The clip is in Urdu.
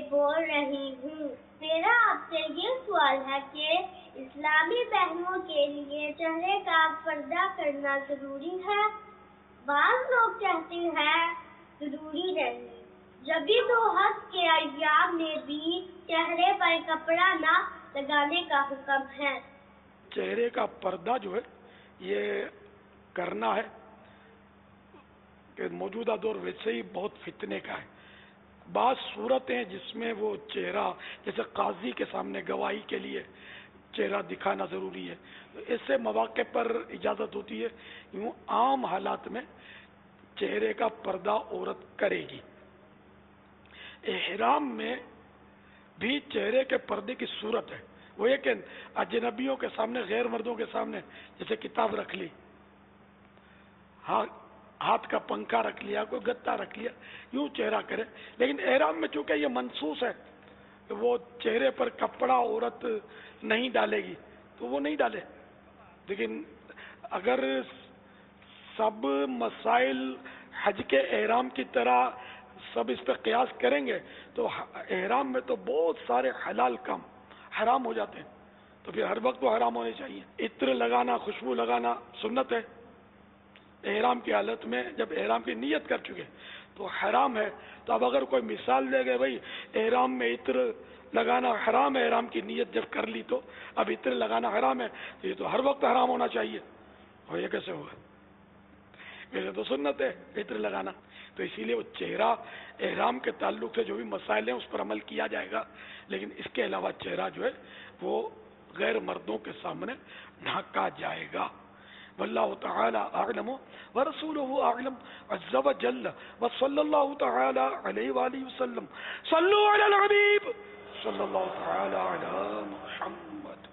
بول رہی ہوں۔ میرا آپ سے یہ سوال ہے کہ اسلامی بہنوں کے لیے چہرے کا پردہ کرنا ضروری ہے؟ بعض لوگ کہتے ہیں ضروری نہیں، جبھی تو حج کے ایام میں بھی چہرے پر کپڑا نہ لگانے کا حکم ہے۔ چہرے کا پردہ جو ہے یہ کرنا ہے کہ موجودہ دور ویسے ہی بہت فتنے کا ہے۔ بعض صورتیں جس میں وہ چہرہ، جیسے قاضی کے سامنے گواہی کے لیے چہرہ دکھانا ضروری ہے، تو ایسے مواقع پر اجازت ہوتی ہے۔ یوں عام حالات میں چہرے کا پردہ عورت کرے گی۔ احرام میں بھی چہرے کے پردے کی صورت ہے، وہ یہ کہ اجنبیوں کے سامنے، غیر مردوں کے سامنے، جیسے کتاب رکھ لی، ہاتھ کا پنکھا رکھ لیا، کوئی گتا رکھ لیا، یوں چہرہ کرے۔ لیکن احرام میں چونکہ یہ منصوص ہے کہ وہ چہرے پر کپڑا عورت نہیں ڈالے گی، تو وہ نہیں ڈالے۔ لیکن اگر سب مسائل حج کے احرام کی طرح سب اس پہ قیاس کریں گے تو احرام میں تو بہت سارے حلال کام حرام ہو جاتے ہیں، تو پھر ہر وقت تو حرام ہونے چاہیے۔ عطر لگانا، خوشبو لگانا سنت ہے احرام کی حالت میں، جب احرام کی نیت کر چکے تو حرام ہے۔ تو اب اگر کوئی مثال دے گئے بھائی احرام میں عطر لگانا حرام ہے، احرام کی نیت جب کر لی تو اب عطر لگانا حرام ہے، تو یہ تو ہر وقت حرام ہونا چاہیے، اور یہ کیسے ہوگا؟ ویسے تو سنت ہے عطر لگانا۔ تو اسی لیے وہ چہرہ احرام کے تعلق سے جو بھی مسائل ہیں اس پر عمل کیا جائے گا، لیکن اس کے علاوہ چہرہ جو ہے وہ غیر مردوں کے سامنے ڈھانکا جائے گا۔ واللہ تعالی اعلم ورسولہ اعلم عز وجل وصلی اللہ تعالی علیہ وآلہ وسلم۔ صلوا علی الحبیب صلی اللہ تعالی علی محمد۔